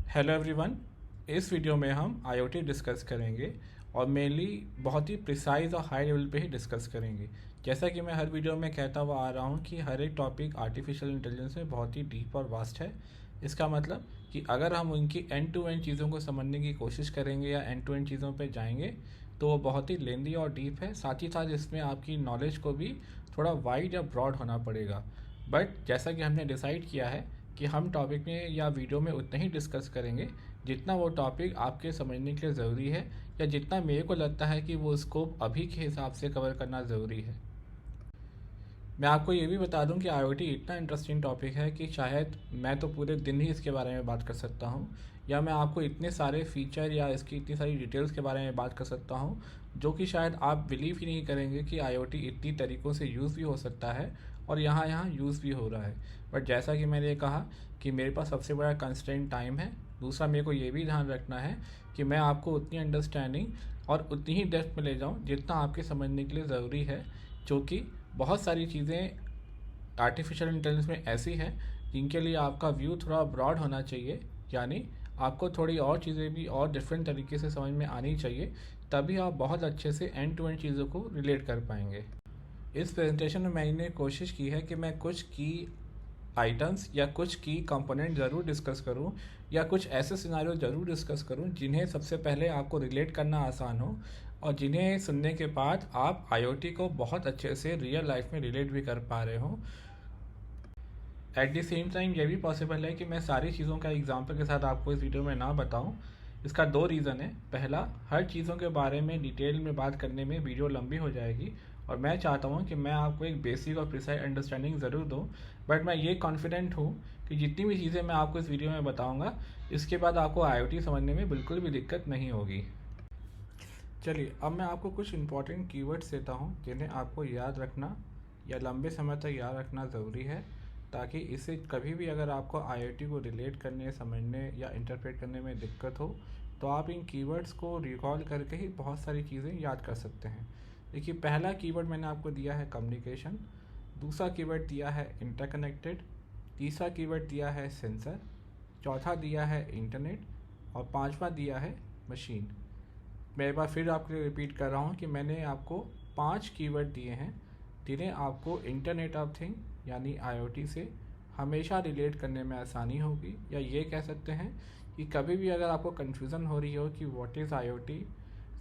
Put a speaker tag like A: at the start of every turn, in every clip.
A: Hello everyone. इस video में हम आईओटी डिस्कस करेंगे और मेनली बहुत ही प्रिसाइज और हाई लेवल पे ही डिस्कस करेंगे। जैसा कि मैं हर वीडियो में कहता हुआ आ रहा हूँ कि हर एक टॉपिक आर्टिफिशियल इंटेलिजेंस में बहुत ही डीप और वास्ट है। इसका मतलब कि अगर हम उनकी एंड टू एंड चीज़ों को समझने की कोशिश करेंगे या एंड टू एंड चीज़ों पे जाएंगे तो वो बहुत ही लेंदी और डीप है। साथ ही साथ इसमें आपकी नॉलेज को भी थोड़ा वाइड या ब्रॉड होना पड़ेगा। बट जैसा कि हमने डिसाइड किया है कि हम टॉपिक में या वीडियो में उतना ही डिस्कस करेंगे जितना वो टॉपिक आपके समझने के लिए ज़रूरी है या जितना मेरे को लगता है कि वो स्कोप अभी के हिसाब से कवर करना ज़रूरी है। मैं आपको ये भी बता दूं कि आईओटी इतना इंटरेस्टिंग टॉपिक है कि शायद मैं तो पूरे दिन ही इसके बारे में बात कर सकता हूँ, या मैं आपको इतने सारे फीचर या इसकी इतनी सारी डिटेल्स के बारे में बात कर सकता हूँ जो कि शायद आप बिलीव ही नहीं करेंगे कि आईओटी इतनी तरीक़ों से यूज़ भी हो सकता है और यहाँ यहाँ यूज़ भी हो रहा है। बट जैसा कि मैंने कहा कि मेरे पास सबसे बड़ा कंस्ट्रेंट टाइम है। दूसरा, मेरे को ये भी ध्यान रखना है कि मैं आपको उतनी अंडरस्टैंडिंग और उतनी ही डेप्थ में ले जाऊँ जितना आपके समझने के लिए ज़रूरी है, जो कि बहुत सारी चीज़ें आर्टिफिशियल इंटेलिजेंस में ऐसी हैं जिनके लिए आपका व्यू थोड़ा ब्रॉड होना चाहिए, यानी आपको थोड़ी और चीज़ें भी और डिफरेंट तरीके से समझ में आनी चाहिए, तभी आप बहुत अच्छे से एंड टू एंड चीज़ों को रिलेट कर पाएंगे। इस प्रेजेंटेशन में मैंने कोशिश की है कि मैं कुछ की आइटम्स या कुछ की कंपोनेंट ज़रूर डिस्कस करूं या कुछ ऐसे सिनारियो ज़रूर डिस्कस करूं जिन्हें सबसे पहले आपको रिलेट करना आसान हो और जिन्हें सुनने के बाद आप आईओटी को बहुत अच्छे से रियल लाइफ में रिलेट भी कर पा रहे हो। एट द सेम टाइम ये भी पॉसिबल है कि मैं सारी चीज़ों का एग्जांपल के साथ आपको इस वीडियो में ना बताऊं। इसका दो रीज़न है। पहला, हर चीज़ों के बारे में डिटेल में बात करने में वीडियो लंबी हो जाएगी और मैं चाहता हूं कि मैं आपको एक बेसिक और प्रिसाइज अंडरस्टैंडिंग ज़रूर दूं। बट मैं ये कॉन्फिडेंट हूं कि जितनी भी चीज़ें मैं आपको इस वीडियो में बताऊँगा इसके बाद आपको आईओटी समझने में बिल्कुल भी दिक्कत नहीं होगी। चलिए, अब मैं आपको कुछ इंपॉर्टेंट कीवर्ड्स देता हूँ जिन्हें आपको याद रखना या लंबे समय तक याद रखना ज़रूरी है, ताकि इससे कभी भी अगर आपको आईओटी को रिलेट करने, समझने या इंटरप्रेट करने में दिक्कत हो तो आप इन कीवर्ड्स को रिकॉल करके ही बहुत सारी चीज़ें याद कर सकते हैं। देखिए, पहला कीवर्ड मैंने आपको दिया है कम्युनिकेशन, दूसरा कीवर्ड दिया है इंटरकनेक्टेड, तीसरा कीवर्ड दिया है सेंसर, चौथा दिया है इंटरनेट और पांचवा दिया है मशीन। मैं एक बार फिर आपके लिए रिपीट कर रहा हूँ कि मैंने आपको 5 कीवर्ड दिए हैं जिन्हें आपको इंटरनेट ऑफ थिंग यानी आईओटी से हमेशा रिलेट करने में आसानी होगी, या ये कह सकते हैं कि कभी भी अगर आपको कन्फ्यूज़न हो रही हो कि व्हाट इज़ आईओटी,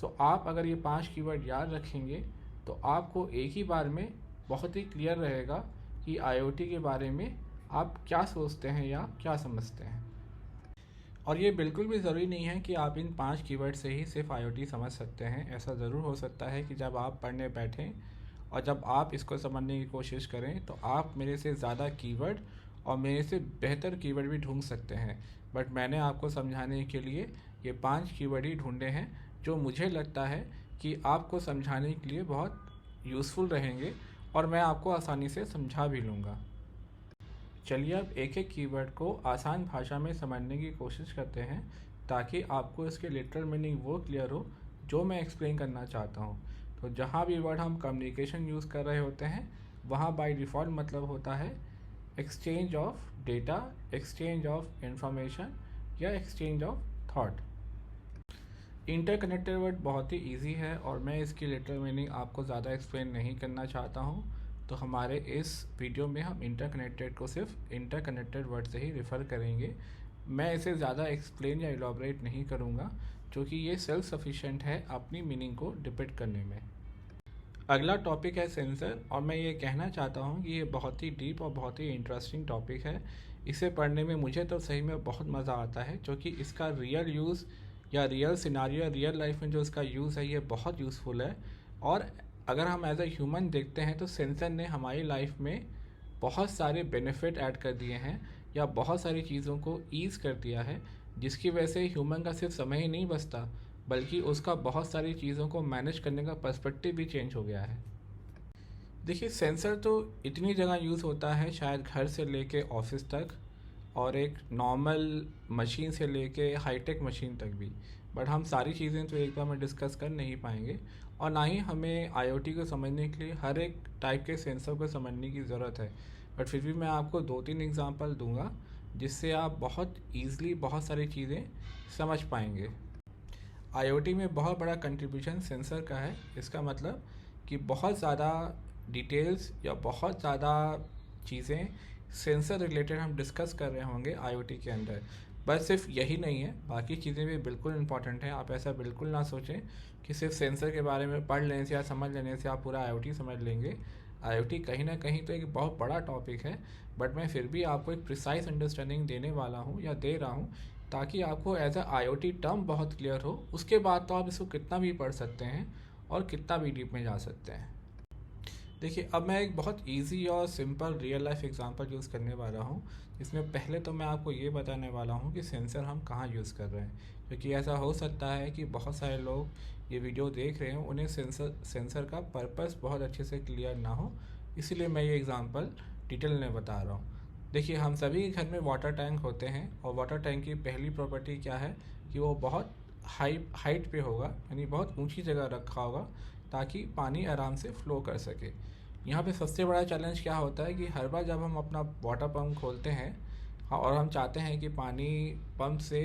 A: सो आप अगर ये 5 कीवर्ड याद रखेंगे तो आपको एक ही बार में बहुत ही क्लियर रहेगा कि आईओटी के बारे में आप क्या सोचते हैं या क्या समझते हैं। और ये बिल्कुल भी ज़रूरी नहीं है कि आप इन 5 कीवर्ड से ही सिर्फ आईओटी समझ सकते हैं। ऐसा ज़रूर हो सकता है कि जब आप पढ़ने बैठें और जब आप इसको समझने की कोशिश करें तो आप मेरे से ज़्यादा कीवर्ड और मेरे से बेहतर कीवर्ड भी ढूंढ सकते हैं। बट मैंने आपको समझाने के लिए ये 5 कीवर्ड ही ढूंढे हैं जो मुझे लगता है कि आपको समझाने के लिए बहुत यूज़फुल रहेंगे और मैं आपको आसानी से समझा भी लूँगा। चलिए, अब एक एक कीवर्ड को आसान भाषा में समझने की कोशिश करते हैं ताकि आपको इसके लिटरल मीनिंग वो क्लियर हो जो मैं एक्सप्लेन करना चाहता हूँ। तो जहाँ भी वर्ड हम कम्युनिकेशन यूज़ कर रहे होते हैं वहाँ बाय डिफ़ॉल्ट मतलब होता है exchange of data, exchange of information या exchange of thought. Interconnected word बहुत ही ईजी है और मैं इसकी लिटरल मीनिंग आपको ज़्यादा एक्सप्लेन नहीं करना चाहता हूँ, तो हमारे इस वीडियो में हम इंटरकनेक्टेड को सिर्फ इंटरकनेक्टेड वर्ड से ही रेफ़र करेंगे। मैं इसे ज़्यादा एक्सप्लेन या इलाबरेट नहीं करूँगा क्योंकि ये सेल्फ सफिशिएंट है अपनी मीनिंग को डिपिक्ट करने में। अगला टॉपिक है सेंसर, और मैं ये कहना चाहता हूँ कि ये बहुत ही डीप और बहुत ही इंटरेस्टिंग टॉपिक है। इसे पढ़ने में मुझे तो सही में बहुत मज़ा आता है क्योंकि इसका रियल यूज़ या रियल सिनारियो, रियल लाइफ में जो इसका यूज़ है ये बहुत यूज़फुल है। और अगर हम एज ए ह्यूमन देखते हैं तो सेंसर ने हमारी लाइफ में बहुत सारे बेनिफिट ऐड कर दिए हैं या बहुत सारी चीज़ों को ईज़ कर दिया है, जिसकी वजह से ह्यूमन का सिर्फ समय ही नहीं बचता बल्कि उसका बहुत सारी चीज़ों को मैनेज करने का पर्सपेक्टिव भी चेंज हो गया है। देखिए, सेंसर तो इतनी जगह यूज़ होता है, शायद घर से लेके ऑफिस तक और एक नॉर्मल मशीन से लेके हाईटेक मशीन तक भी। बट हम सारी चीज़ें तो एक बार में डिस्कस कर नहीं पाएंगे और ना ही हमें आईओटी को समझने के लिए हर एक टाइप के सेंसर को समझने की ज़रूरत है। बट फिर भी मैं आपको 2-3 एग्जांपल दूंगा जिससे आप बहुत ईज़िली बहुत सारी चीज़ें समझ पाएंगे। आईओटी में बहुत बड़ा कंट्रीब्यूशन सेंसर का है। इसका मतलब कि बहुत ज़्यादा डिटेल्स या बहुत ज़्यादा चीज़ें सेंसर रिलेटेड हम डिस्कस कर रहे होंगे आईओटी के अंदर। बस सिर्फ यही नहीं है, बाकी चीज़ें भी बिल्कुल इंपॉर्टेंट हैं। आप ऐसा बिल्कुल ना सोचें कि सिर्फ सेंसर के बारे में पढ़ लेने से या समझ लेने से आप पूरा आईओटी समझ लेंगे। आईओटी कहीं ना कहीं तो एक बहुत बड़ा टॉपिक है, बट मैं फिर भी आपको एक प्रिसाइज अंडरस्टैंडिंग देने वाला हूँ या दे रहा हूँ, ताकि आपको एज अ आईओटी टर्म बहुत क्लियर हो। उसके बाद तो आप इसको कितना भी पढ़ सकते हैं और कितना भी डीप में जा सकते हैं। देखिए, अब मैं एक बहुत इजी और simple real life example use करने वाला हूँ, जिसमें पहले तो मैं आपको ये बताने वाला हूँ कि सेंसर हम कहाँ यूज़ कर रहे हैं, क्योंकि ऐसा हो सकता है कि बहुत सारे लोग ये वीडियो देख रहे हो, उन्हें सेंसर का पर्पस बहुत अच्छे से क्लियर ना हो, इसीलिए मैं ये एग्ज़ाम्पल डिटेल में बता रहा हूँ। देखिए, हम सभी के घर में वाटर टैंक होते हैं, और वाटर टैंक की पहली प्रॉपर्टी क्या है कि वो बहुत हाइट पे होगा, यानी बहुत ऊंची जगह रखा होगा, ताकि पानी आराम से फ़्लो कर सके। यहाँ पे सबसे बड़ा चैलेंज क्या होता है कि हर बार जब हम अपना वाटर पंप खोलते हैं और हम चाहते हैं कि पानी पंप से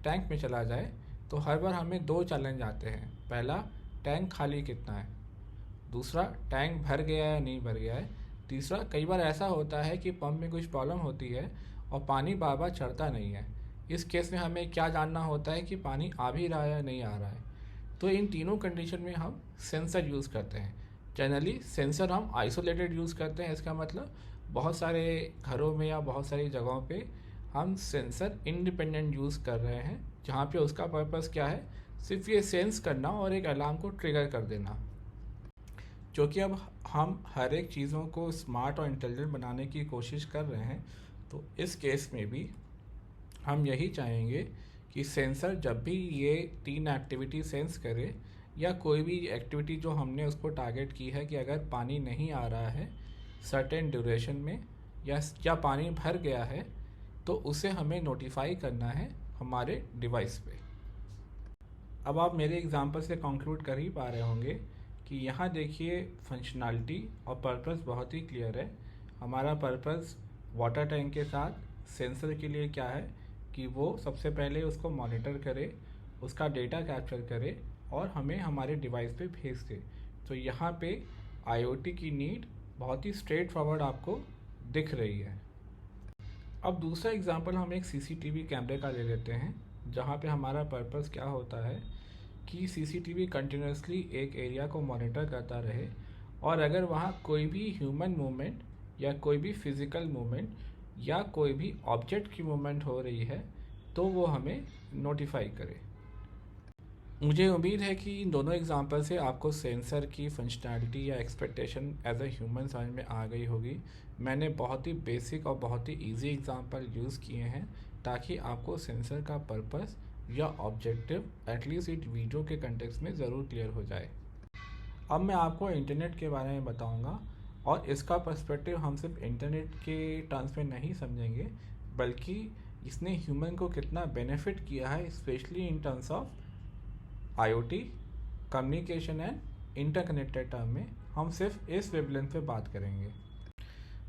A: टैंक में चला जाए, तो हर बार हमें दो चैलेंज आते हैं। पहला, टैंक खाली कितना है। दूसरा, टैंक भर गया है या नहीं भर गया है। तीसरा, कई बार ऐसा होता है कि पंप में कुछ प्रॉब्लम होती है और पानी बार बार चढ़ता नहीं है। इस केस में हमें क्या जानना होता है कि पानी आ भी रहा है या नहीं आ रहा है। तो इन तीनों कंडीशन में हम सेंसर यूज़ करते हैं। जनरली सेंसर हम आइसोलेटेड यूज़ करते हैं। इसका मतलब बहुत सारे घरों में या बहुत सारी जगहों पे हम सेंसर इंडिपेंडेंट यूज़ कर रहे हैं, जहाँ पे उसका पर्पस क्या है, सिर्फ ये सेंस करना और एक अलार्म को ट्रिगर कर देना। क्योंकि अब हम हर एक चीज़ों को स्मार्ट और इंटेलिजेंट बनाने की कोशिश कर रहे हैं, तो इस केस में भी हम यही चाहेंगे कि सेंसर जब भी ये तीन एक्टिविटी सेंस करे, या कोई भी एक्टिविटी जो हमने उसको टारगेट की है कि अगर पानी नहीं आ रहा है सर्टेन ड्यूरेशन में, या पानी भर गया है, तो उसे हमें नोटिफाई करना है हमारे डिवाइस पे। अब आप मेरे एग्जांपल से कंक्लूड कर ही पा रहे होंगे कि यहाँ देखिए फंक्शनैलिटी और पर्पस बहुत ही क्लियर है। हमारा पर्पस वाटर टैंक के साथ सेंसर के लिए क्या है कि वो सबसे पहले उसको मॉनिटर करे, उसका डेटा कैप्चर करे और हमें हमारे डिवाइस पे भेज दे। तो यहाँ पे आईओटी की नीड बहुत ही स्ट्रेट फॉरवर्ड आपको दिख रही है। अब दूसरा एग्जांपल हम एक सीसीटीवी कैमरे का ले लेते हैं, जहाँ पे हमारा पर्पस क्या होता है कि सीसीटीवी कंटिन्यूसली एक एरिया को मॉनिटर करता रहे, और अगर वहाँ कोई भी ह्यूमन मूवमेंट या कोई भी फिज़िकल मूवमेंट या कोई भी ऑब्जेक्ट की मूवमेंट हो रही है, तो वो हमें नोटिफाई करे। मुझे उम्मीद है कि इन दोनों एग्जांपल से आपको सेंसर की फंक्शनैलिटी या एक्सपेक्टेशन एज अ ह्यूमन समझ में आ गई होगी। मैंने बहुत ही बेसिक और बहुत ही इजी एग्जांपल यूज़ किए हैं, ताकि आपको सेंसर का पर्पस या ऑब्जेक्टिव एटलीस्ट इस वीडियो के कंटेक्स्ट में ज़रूर क्लियर हो जाए। अब मैं आपको इंटरनेट के बारे में बताऊंगा, और इसका पर्सपेक्टिव हम सिर्फ इंटरनेट के टर्म्स में नहीं समझेंगे, बल्कि इसने ह्यूमन को कितना बेनिफिट किया है, specially in terms of IoT, communication and interconnected term में हम सिर्फ इस वेवलेंथ पे बात करेंगे।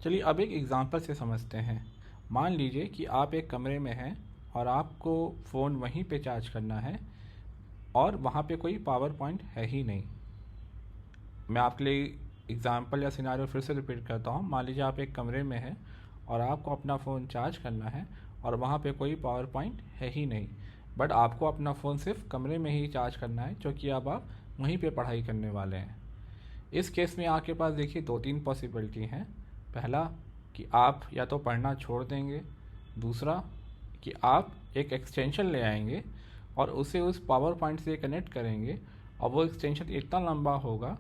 A: चलिए अब एक एग्जांपल से समझते हैं। मान लीजिए कि आप एक कमरे में हैं और आपको फ़ोन वहीं पे चार्ज करना है, और वहाँ पे कोई पावर पॉइंट है ही नहीं। मैं आपके लिए एग्जांपल या सिनेरियो फिर से रिपीट करता हूँ। मान लीजिए आप एक कमरे में हैं और आपको अपना फ़ोन चार्ज करना है, और वहाँ पे कोई पावर पॉइंट है ही नहीं, बट आपको अपना फ़ोन सिर्फ कमरे में ही चार्ज करना है, क्योंकि अब आप वहीं पे पढ़ाई करने वाले हैं। इस केस में आपके पास देखिए दो तीन पॉसिबिलिटी हैं। पहला कि आप या तो पढ़ना छोड़ देंगे, दूसरा कि आप एक एक्सटेंशन ले आएंगे और उसे उस पावर पॉइंट से कनेक्ट करेंगे, और वो एक्सटेंशन इतना लंबा होगा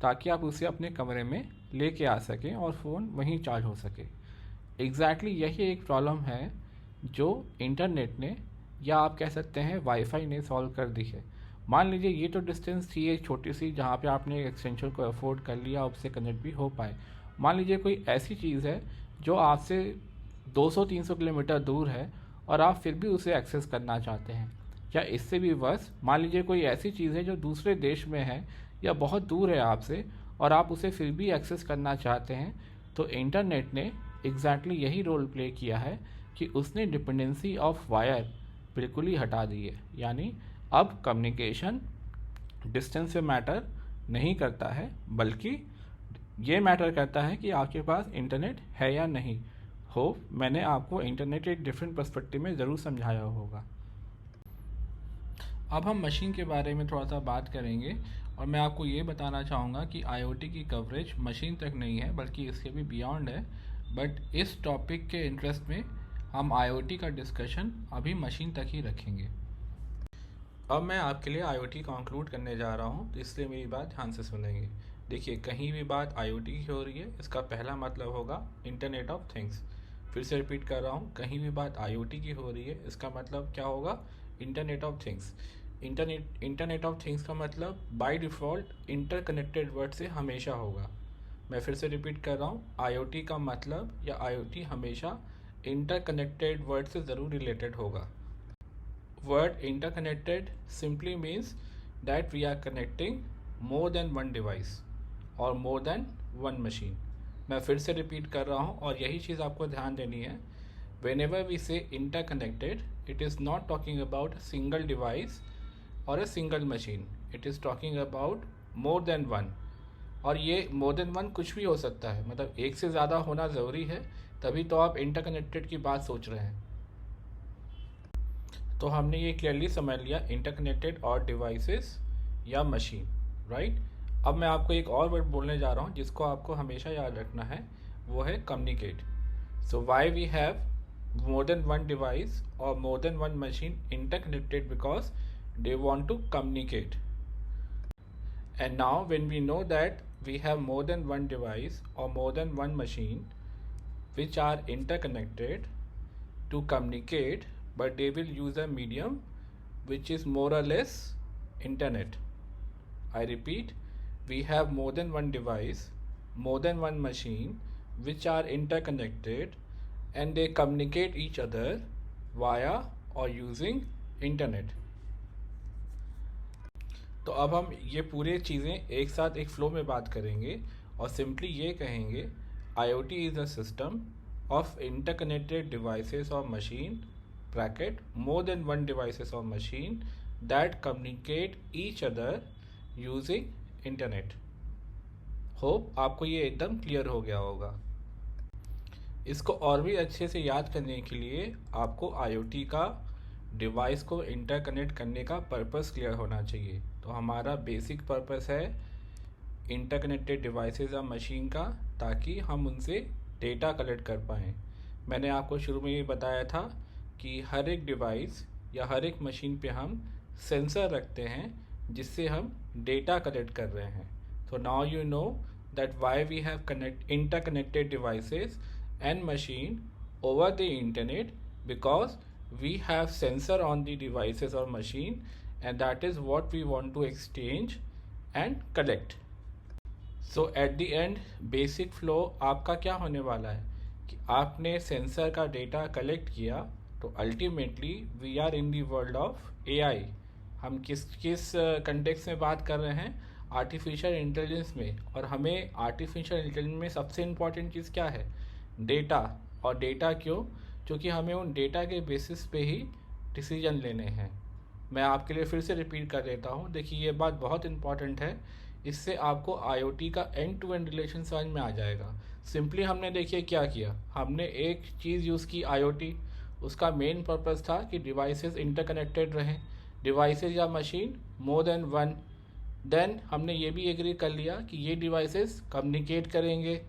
A: ताकि आप उसे अपने कमरे में लेके आ सकें और फ़ोन वहीं चार्ज हो सके। एग्जैक्टली यही एक प्रॉब्लम है जो इंटरनेट ने, या आप कह सकते हैं वाईफाई ने सॉल्व कर दी है। मान लीजिए ये तो डिस्टेंस थी एक छोटी सी, जहाँ पे आपने एक एक्सटेंशन को अफोर्ड कर लिया, उससे कनेक्ट भी हो पाए। मान लीजिए कोई ऐसी चीज़ है जो आपसे 200-300 किलोमीटर दूर है और आप फिर भी उसे एक्सेस करना चाहते हैं, या इससे भी वर्स, मान लीजिए कोई ऐसी चीज़ है जो दूसरे देश में है या बहुत दूर है आपसे, और आप उसे फिर भी एक्सेस करना चाहते हैं। तो इंटरनेट ने एग्जैक्टली यही रोल प्ले किया है कि उसने डिपेंडेंसी ऑफ वायर बिल्कुल ही हटा दी है। यानी अब कम्युनिकेशन डिस्टेंस से मैटर नहीं करता है, बल्कि ये मैटर करता है कि आपके पास इंटरनेट है या नहीं। होप मैंने आपको इंटरनेट एक डिफरेंट पर्सपेक्टिव में ज़रूर समझाया होगा। अब हम मशीन के बारे में थोड़ा सा बात करेंगे, और मैं आपको ये बताना चाहूँगा कि आईओटी की कवरेज मशीन तक नहीं है बल्कि इसके भी बियॉन्ड है। बट इस टॉपिक के इंटरेस्ट में हम आईओटी का डिस्कशन अभी मशीन तक ही रखेंगे। अब मैं आपके लिए आईओटी कंक्लूड करने जा रहा हूँ, तो इसलिए मेरी बात ध्यान से सुनेंगे। देखिए, कहीं भी बात आईओटी की हो रही है, इसका पहला मतलब होगा इंटरनेट ऑफ थिंग्स। फिर से रिपीट कर रहा हूँ, कहीं भी बात आईओटी की हो रही है, इसका मतलब क्या होगा? Internet of things. Internet of things का मतलब बाय डिफ़ॉल्ट इंटरकनेक्टेड वर्ड से हमेशा होगा। मैं फिर से रिपीट कर रहा हूँ, आईओटी का मतलब या आईओटी हमेशा इंटरकनेक्टेड वर्ड से ज़रूर रिलेटेड होगा। Word interconnected simply means that we are connecting more than one device or more than one machine. मैं फिर से रिपीट कर रहा हूँ और यही चीज़ आपको ध्यान देनी है। Whenever we say interconnected, it is not talking about a single device or a single machine. It is talking about more than one. और ये more than one कुछ भी हो सकता है, मतलब एक से ज़्यादा होना ज़रूरी है, तभी तो आप इंटरकनेक्टेड की बात सोच रहे हैं। तो हमने ये क्लियरली समझ लिया, इंटरकनेक्टेड और डिवाइसेस या मशीन, राइट। अब मैं आपको एक और वर्ड बोलने जा रहा हूँ जिसको आपको हमेशा याद रखना है, वो है communicate. So why we have more than one device और more than one machine interconnected? Because they want to communicate. And now when we know that we have more than one device or more than one machine which are interconnected to communicate, but they will use a medium which is more or less internet. I repeat, we have more than one device, more than one machine which are interconnected and they communicate each other via or using internet. तो अब हम ये पूरे चीज़ें एक साथ एक flow में बात करेंगे और सिंपली ये कहेंगे, IoT is a system of interconnected devices और machine bracket more than one devices और machine that communicate each other using internet. Hope आपको ये एकदम क्लियर हो गया होगा। इसको और भी अच्छे से याद करने के लिए आपको IoT का डिवाइस को इंटरकनेक्ट करने का पर्पस क्लियर होना चाहिए। तो हमारा बेसिक पर्पस है इंटरकनेक्टेड डिवाइसेस या मशीन का, ताकि हम उनसे डेटा कलेक्ट कर पाएँ। मैंने आपको शुरू में ये बताया था कि हर एक डिवाइस या हर एक मशीन पे हम सेंसर रखते हैं जिससे हम डेटा कलेक्ट कर रहे हैं। तो now you know that why we have interconnected devices and machine over the internet, because we have sensor on the devices or machine, and that is what we want to exchange and collect. So at the end basic flow आपका क्या होने वाला है कि आपने sensor का data collect किया, तो ultimately we are in the world of AI। हम किस कंटेक्स्ट में बात कर रहे हैं? आर्टिफिशियल इंटेलिजेंस में। और हमें आर्टिफिशियल इंटेलिजेंस में सबसे इम्पॉर्टेंट चीज़ क्या है? डेटा। और डेटा क्यों? क्योंकि हमें उन डेटा के बेसिस पे ही डिसीजन लेने हैं। मैं आपके लिए फिर से रिपीट कर देता हूँ, देखिए ये बात बहुत इंपॉर्टेंट है, इससे आपको IoT का एंड टू एंड रिलेशन समझ में आ जाएगा। सिंपली हमने देखिए क्या किया, हमने एक चीज़ यूज़ की IoT, उसका मेन पर्पस था कि डिवाइसेस इंटरकनेक्टेड रहें, डिवाइसेस या machine more than one. Then हमने ये भी एग्री कर लिया कि ये डिवाइसेस कम्युनिकेट करेंगे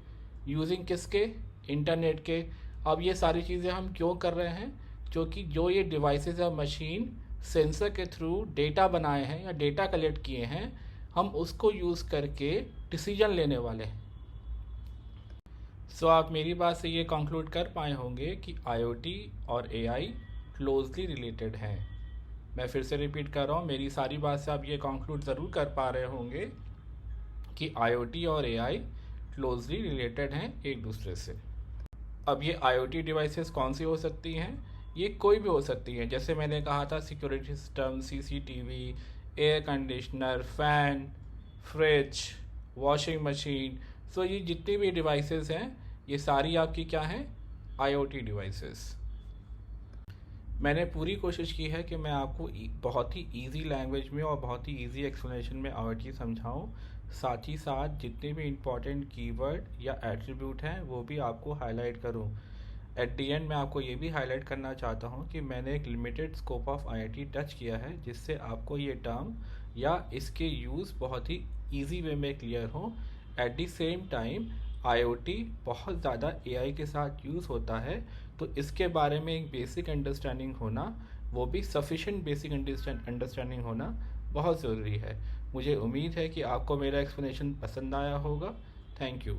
A: यूजिंग किसके? इंटरनेट के। अब ये सारी चीज़ें हम क्यों कर रहे हैं? क्योंकि जो ये डिवाइसेस या मशीन सेंसर के थ्रू डेटा बनाए हैं या डेटा कलेक्ट किए हैं, हम उसको यूज़ करके डिसीजन लेने वाले हैं। सो आप मेरी बात से ये कंक्लूड कर पाए होंगे कि IoT और AI क्लोजली रिलेटेड हैं। मैं फिर से रिपीट कर रहा हूँ, मेरी सारी बात से आप ये कंक्लूड ज़रूर कर पा रहे होंगे कि IoT और AI क्लोजली रिलेटेड हैं एक दूसरे से। अब ये IoT डिवाइसेस कौन सी हो सकती हैं? ये कोई भी हो सकती हैं। जैसे मैंने कहा था, security system, CCTV, air conditioner, fan, fridge, washing machine. So ये जितनी भी डिवाइसेस हैं, ये सारी आपकी क्या हैं? IoT devices. मैंने पूरी कोशिश की है कि मैं आपको बहुत ही इजी लैंग्वेज में और बहुत ही इजी एक्सप्लेनेशन में आईओटी समझाऊं। साथ ही साथ जितने भी इम्पोर्टेंट कीवर्ड या एट्रीब्यूट हैं वो भी आपको हाईलाइट करूं। एट दी एंड मैं आपको ये भी हाईलाइट करना चाहता हूँ कि मैंने एक limited scope of IIT touch किया है, जिससे आपको ये टर्म या इसके यूज़ बहुत ही इजी वे में क्लियर हो। At the same time IoT बहुत ज़्यादा एआई के साथ यूज़ होता है, तो इसके बारे में एक बेसिक अंडरस्टैंडिंग होना, वो भी सफिशेंट बेसिक अंडरस्टैंडिंग होना बहुत ज़रूरी है। मुझे उम्मीद है कि आपको मेरा एक्सप्लेनेशन पसंद आया होगा। Thank you.